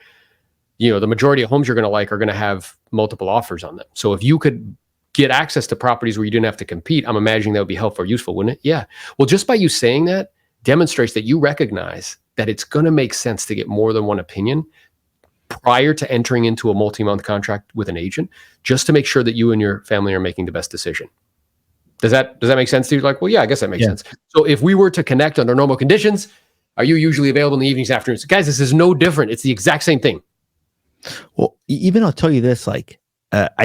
the majority of homes you're going to like are going to have multiple offers on them. So if you could get access to properties where you didn't have to compete, I'm imagining that would be helpful or useful, wouldn't it? Yeah. Well, just by you saying that demonstrates that you recognize that it's going to make sense to get more than one opinion prior to entering into a multi-month contract with an agent, just to make sure that you and your family are making the best decision. Does that make sense to you? Like, well, yeah, I guess that makes sense. So if we were to connect under normal conditions, are you usually available in the evenings, afternoons? Guys, this is no different. It's the exact same thing. Well, even I'll tell you this, I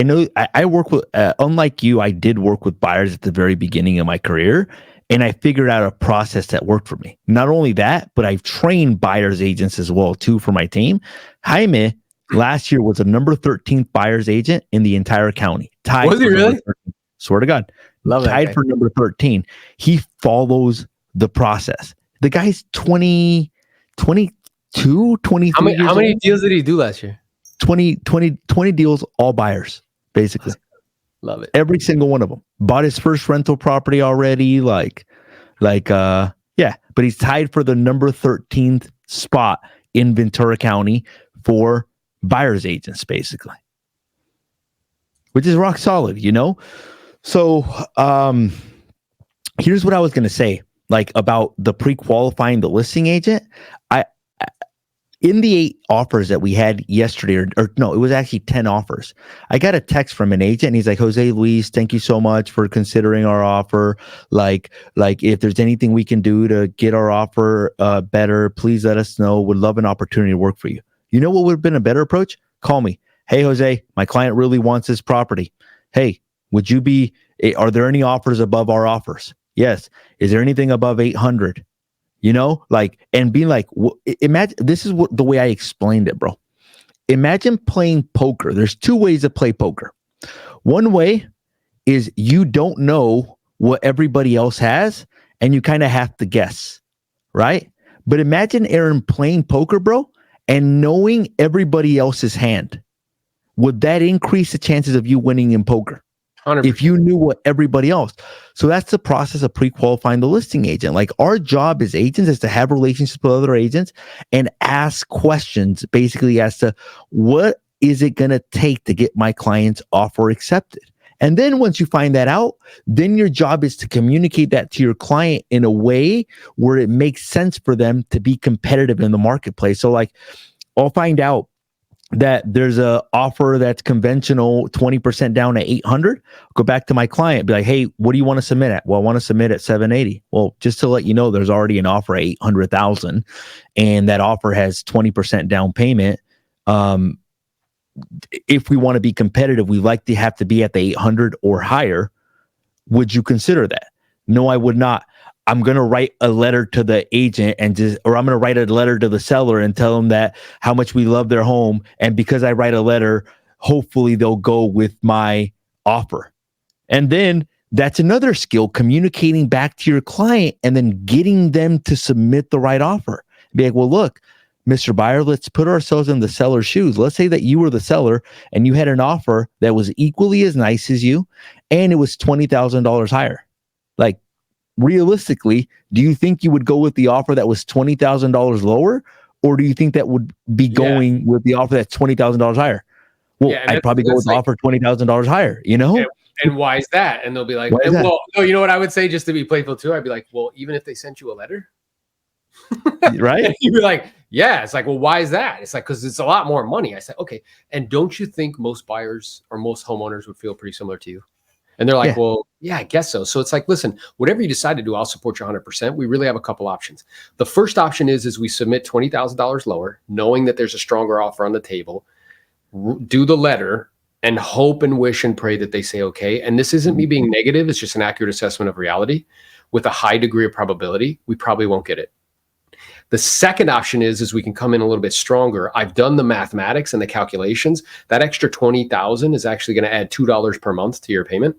know I work with, unlike you, I did work with buyers at the very beginning of my career, and I figured out a process that worked for me. Not only that, but I've trained buyers agents as well, too, for my team. Jaime last year was a number 13th buyers agent in the entire county. Was he really? Swear to God. Love that. Tied for number 13. He follows the process. The guy's 22, 23 How many deals did he do last year? 20 deals, all buyers, basically. Love it. Every single one of them. Bought his first rental property already. But he's tied for the number 13th spot in Ventura County for buyer's agents, basically. Which is rock solid, So, here's what I was going to say, about the pre-qualifying the listing agent. in the 8 offers that we had yesterday, or no, it was actually 10 offers. I got a text from an agent and he's like, Jose Luis, thank you so much for considering our offer. Like if there's anything we can do to get our offer better, please let us know. Would love an opportunity to work for you. You know what would have been a better approach? Call me. Hey, Jose, my client really wants this property. Hey, are there any offers above our offers? Yes. Is there anything above 800? And being like, imagine, this is the way I explained it, bro. Imagine playing poker. There's 2 ways to play poker. One way is you don't know what everybody else has, and you kind of have to guess, right? But imagine, Aaron, playing poker, bro, and knowing everybody else's hand. Would that increase the chances of you winning in poker? 100%. If you knew what everybody else. So that's the process of pre-qualifying the listing agent. Like, our job as agents is to have relationships with other agents and ask questions basically as to what is it going to take to get my client's offer accepted. And then once you find that out, then your job is to communicate that to your client in a way where it makes sense for them to be competitive in the marketplace. So like, I'll find out that there's a offer that's conventional 20% down at 800. Go back to my client, be like, hey, what do you want to submit at? Well, I want to submit at 780. Well, just to let you know, there's already an offer at 800,000 and that offer has 20% down payment. If we want to be competitive, we like to have to be at the 800 or higher. Would you consider that? No, I would not. I'm going to write a letter to the agent I'm going to write a letter to the seller and tell them that how much we love their home. And because I write a letter, hopefully they'll go with my offer. And then that's another skill, communicating back to your client and then getting them to submit the right offer. Be like, well, look, Mr. Buyer, let's put ourselves in the seller's shoes. Let's say that you were the seller and you had an offer that was equally as nice as you, and it was $20,000 higher. Like, realistically, do you think you would go with the offer that was $20,000 lower, or do you think that would be going with the offer that's $20,000 higher? Well, I'd probably go with the offer $20,000 higher, And why is that? And they'll be like, well, no, you know what I would say, just to be playful too? I'd be like, well, even if they sent you a letter, right? And you'd be like, yeah. It's like, well, why is that? It's like, because it's a lot more money. I said, okay. And don't you think most buyers or most homeowners would feel pretty similar to you? And they're like, well, yeah, I guess so. So it's like, listen, whatever you decide to do, I'll support you 100%. We really have a couple options. The first option is we submit $20,000 lower, knowing that there's a stronger offer on the table, do the letter, and hope and wish and pray that they say okay. And this isn't me being negative. It's just an accurate assessment of reality. With a high degree of probability, we probably won't get it. The second option is we can come in a little bit stronger. I've done the mathematics and the calculations. That extra $20,000 is actually going to add $2 per month to your payment.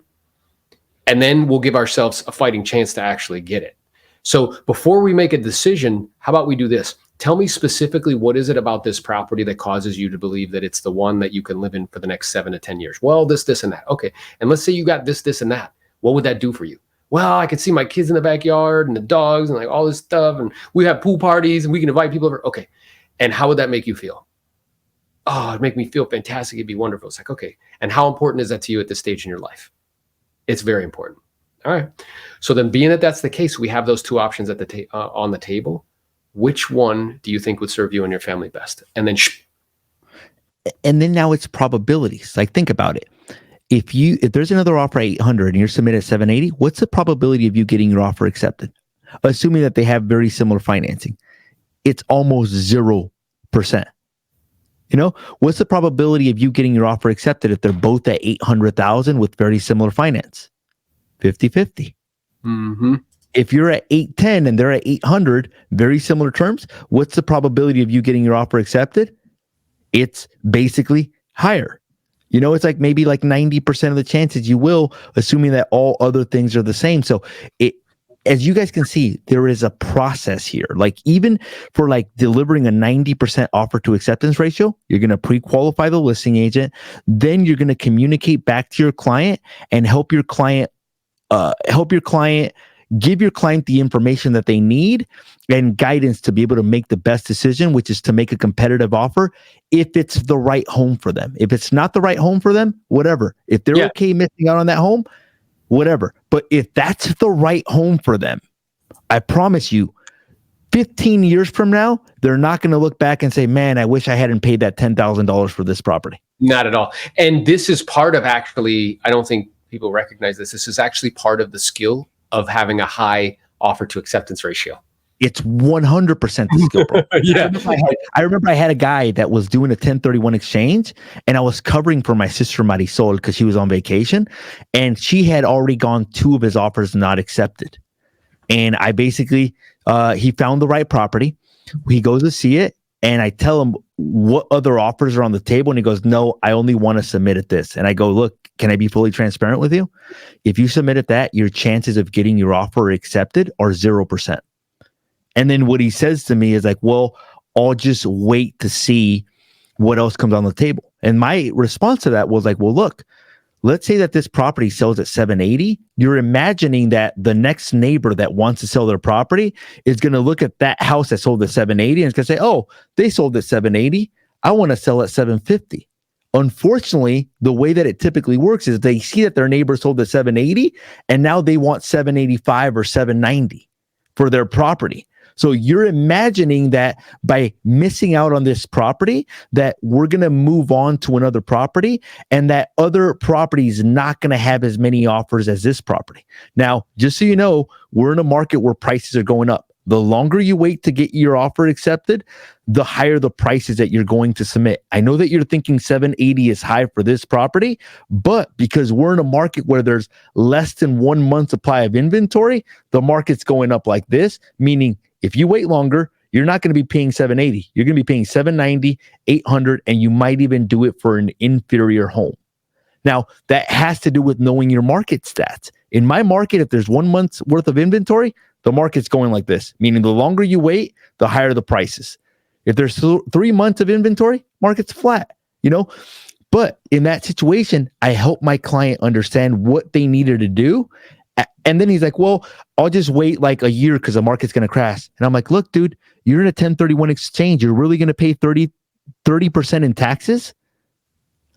And then we'll give ourselves a fighting chance to actually get it. So before we make a decision, how about we do this? Tell me specifically, what is it about this property that causes you to believe that it's the one that you can live in for the next 7 to 10 years? Well, this, and that. Okay. And let's say you got this, and that. What would that do for you? Well, I can see my kids in the backyard and the dogs and like all this stuff. And we have pool parties and we can invite people over. Okay. And how would that make you feel? Oh, it'd make me feel fantastic. It'd be wonderful. It's like, okay. And how important is that to you at this stage in your life? It's very important. All right. So then, being that that's the case, we have those 2 options at on the table. Which one do you think would serve you and your family best? And then now it's probabilities. Like, think about it. If there's another offer at 800 and you're submitted at 780, what's the probability of you getting your offer accepted? Assuming that they have very similar financing, it's almost 0%. What's the probability of you getting your offer accepted if they're both at 800,000 with very similar finance? 50-50. Mm-hmm. If you're at 810 and they're at 800, very similar terms, what's the probability of you getting your offer accepted? It's basically higher. It's like maybe like 90% of the chances you will, assuming that all other things are the same. So as you guys can see, there is a process here. Like, even for like delivering a 90% offer to acceptance ratio, you're going to pre-qualify the listing agent. Then you're going to communicate back to your client and help your client, give your client the information that they need and guidance to be able to make the best decision, which is to make a competitive offer if it's the right home for them. If it's not the right home for them, whatever. If they're okay missing out on that home, whatever. But if that's the right home for them, I promise you, 15 years from now, they're not going to look back and say, man, I wish I hadn't paid that $10,000 for this property. Not at all. And this is part of, actually, I don't think people recognize this. This is actually part of the skill of having a high offer to acceptance ratio. It's 100% the skill, bro. Yeah. I remember I had a guy that was doing a 1031 exchange, and I was covering for my sister Marisol because she was on vacation, and she had already gone 2 of his offers not accepted. And I basically, he found the right property. He goes to see it, and I tell him what other offers are on the table, and he goes, no, I only want to submit at this. And I go, look, can I be fully transparent with you? If you submit at that, your chances of getting your offer accepted are 0%. And then what he says to me is like, well, I'll just wait to see what else comes on the table. And my response to that was like, well, look, let's say that this property sells at 780. You're imagining that the next neighbor that wants to sell their property is going to look at that house that sold at 780 and it's going to say, oh, they sold at 780. I want to sell at 750. Unfortunately, the way that it typically works is they see that their neighbor sold at 780 and now they want 785 or 790 for their property. So you're imagining that by missing out on this property, that we're going to move on to another property and that other property is not going to have as many offers as this property. Now, just so you know, we're in a market where prices are going up. The longer you wait to get your offer accepted, the higher the prices that you're going to submit. I know that you're thinking 780 is high for this property, but because we're in a market where there's less than 1 month supply of inventory, the market's going up like this, meaning if you wait longer, you're not going to be paying 780. You're going to be paying 790, 800, and you might even do it for an inferior home. Now, that has to do with knowing your market stats. In my market, if there's 1 month's worth of inventory, the market's going like this, meaning the longer you wait, the higher the prices. If there's 3 months of inventory, market's flat, you know? But in that situation, I help my client understand what they needed to do. And then he's like, well, I'll just wait like a year because the market's going to crash. And I'm like, look, dude, you're in a 1031 exchange. You're really going to pay 30% in taxes?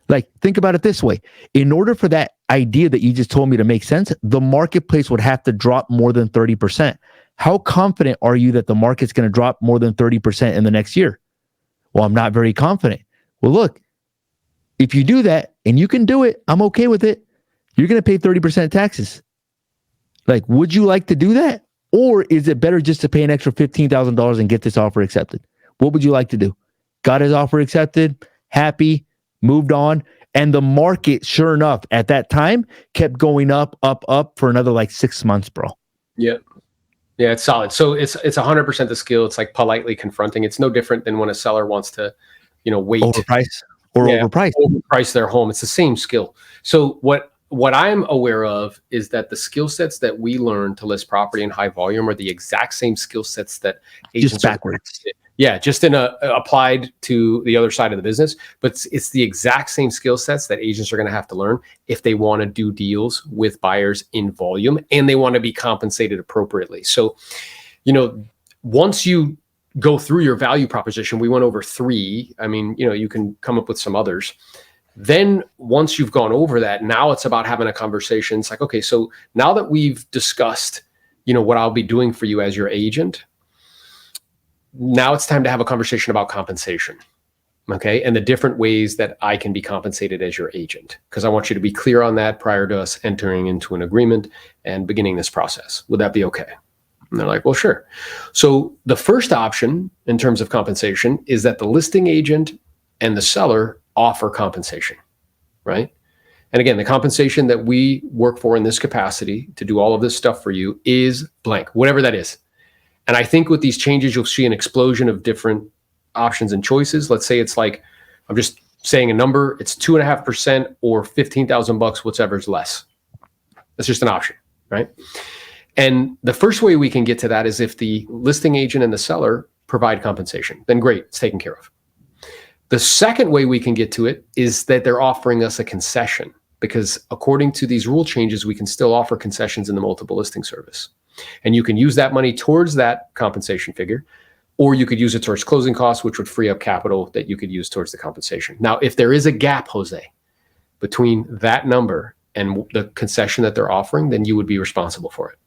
Like, think about it this way. In order for that idea that you just told me to make sense, the marketplace would have to drop more than 30%. How confident are you that the market's going to drop more than 30% in the next year? Well, I'm not very confident. Well, look, if you do that and you can do it, I'm okay with it. You're going to pay 30% taxes. Like, would you like to do that? Or is it better just to pay an extra $15,000 and get this offer accepted? What would you like to do? Got his offer accepted, happy, moved on. And the market, sure enough, at that time, kept going up, up, up for another like 6 months, bro. Yeah. Yeah, it's solid. So it's 100% the skill. It's like politely confronting. It's no different than when a seller wants to, wait. Overprice their home. It's the same skill. So what I'm aware of is that the skill sets that we learn to list property in high volume are the exact same skill sets that agents just backwards. Just applied to the other side of the business. But it's the exact same skill sets that agents are going to have to learn if they want to do deals with buyers in volume and they want to be compensated appropriately. So, once you go through your value proposition, we went over 3. I mean, you can come up with some others. Then once you've gone over that, now it's about having a conversation. It's like, okay, so now that we've discussed, what I'll be doing for you as your agent, now it's time to have a conversation about compensation. Okay. And the different ways that I can be compensated as your agent, because I want you to be clear on that prior to us entering into an agreement and beginning this process. Would that be okay? And they're like, well, sure. So the first option in terms of compensation is that the listing agent and the seller offer compensation, right? And again, the compensation that we work for in this capacity to do all of this stuff for you is blank, whatever that is. And I think with these changes, you'll see an explosion of different options and choices. Let's say it's like, I'm just saying a number, it's 2.5% or $15,000, whatever's less. That's just an option, right? And the first way we can get to that is if the listing agent and the seller provide compensation, then great, it's taken care of. The second way we can get to it is that they're offering us a concession, because according to these rule changes, we can still offer concessions in the multiple listing service. And you can use that money towards that compensation figure, or you could use it towards closing costs, which would free up capital that you could use towards the compensation. Now, if there is a gap, Jose, between that number and the concession that they're offering, then you would be responsible for it.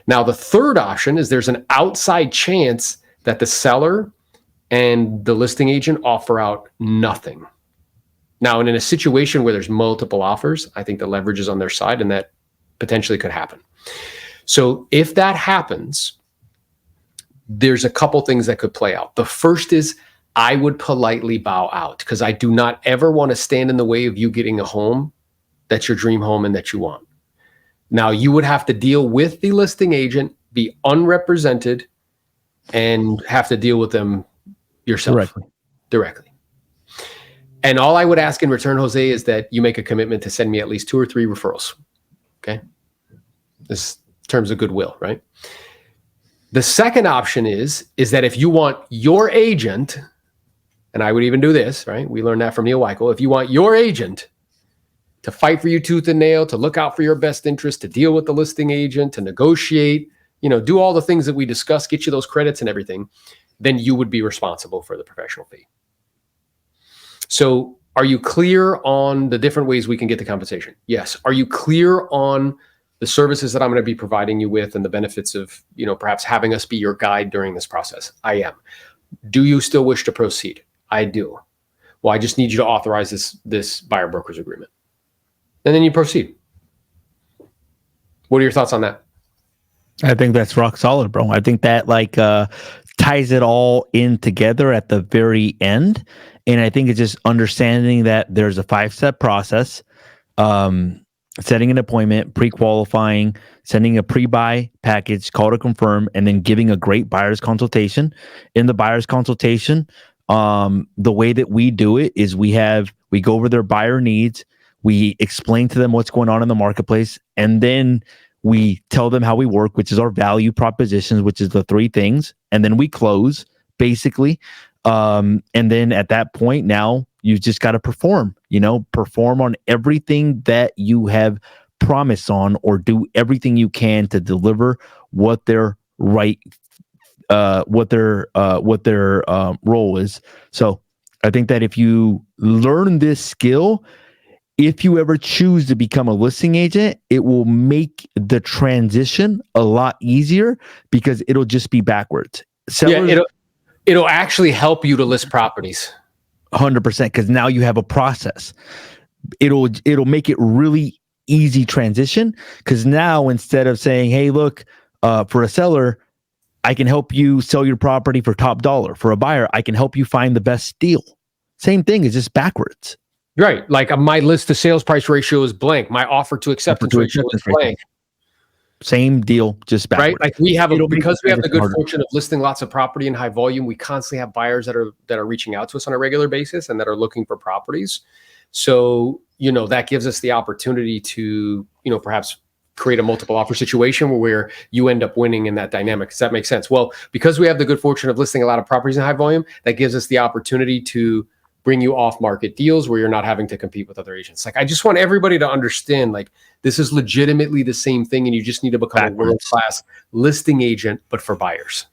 Now, the third option is there's an outside chance that the seller and the listing agent offer out nothing. Now, in a situation where there's multiple offers, I think the leverage is on their side, and that potentially could happen. So if that happens, there's a couple things that could play out. The first is I would politely bow out, because I do not ever want to stand in the way of you getting a home that's your dream home and that you want. Now, you would have to deal with the listing agent, be unrepresented, and have to deal with them yourself directly. And all I would ask in return, Jose, is that you make a commitment to send me at least 2 or 3 referrals. Okay? This terms of goodwill, right? The second option is that if you want your agent, and I would even do this, right? We learned that from Neil Weichel. If you want your agent to fight for you tooth and nail, to look out for your best interest, to deal with the listing agent, to negotiate, do all the things that we discussed, get you those credits and everything, then you would be responsible for the professional fee. So are you clear on the different ways we can get the compensation? Yes. Are you clear on the services that I'm going to be providing you with and the benefits of, perhaps having us be your guide during this process? I am. Do you still wish to proceed? I do. Well, I just need you to authorize this buyer broker's agreement. And then you proceed. What are your thoughts on that? I think that's rock solid, bro. I think that ties it all in together at the very end. And I think it's just understanding that there's a 5-step process, setting an appointment, pre-qualifying, sending a pre-buy package, call to confirm, and then giving a great buyer's consultation. In the buyer's consultation, the way that we do it is we go over their buyer needs, we explain to them what's going on in the marketplace, and then we tell them how we work, which is our value propositions, which is the 3 things, and then we close, basically. And then at that point, now you just got to perform on everything that you have promised on, or do everything you can to deliver what their role is. So I think that if you learn this skill, if you ever choose to become a listing agent, it will make the transition a lot easier, because it'll just be backwards. Sellers, it'll actually help you to list properties. 100%, because now you have a process. It'll make it really easy transition, because now instead of saying, hey, look, for a seller, I can help you sell your property for top dollar. For a buyer, I can help you find the best deal. Same thing, is just backwards. Right. Like my list to sales price ratio is blank. My offer to acceptance ratio is blank. Same deal, just backwards. Right. Like because we have the good fortune of listing lots of property in high volume, we constantly have buyers that are reaching out to us on a regular basis and that are looking for properties. So, that gives us the opportunity to, perhaps create a multiple offer situation where you end up winning in that dynamic. Does that make sense? Well, because we have the good fortune of listing a lot of properties in high volume, that gives us the opportunity to bring you off-market deals where you're not having to compete with other agents. Like, I just want everybody to understand, this is legitimately the same thing, and you just need to become a world-class listing agent, but for buyers.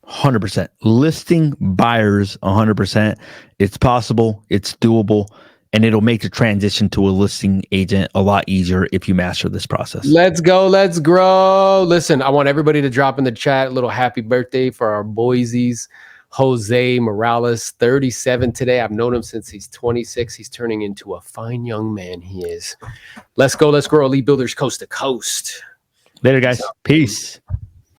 100%. Listing buyers, 100%. It's possible, it's doable, and it'll make the transition to a listing agent a lot easier if you master this process. Let's go, let's grow. Listen, I want everybody to drop in the chat a little happy birthday for our Boise's. Jose Morales, 37 today. I've known him since he's 26. He's turning into a fine young man. He is. Let's go. Let's grow. Elite Builders coast to coast. Later, guys. Peace.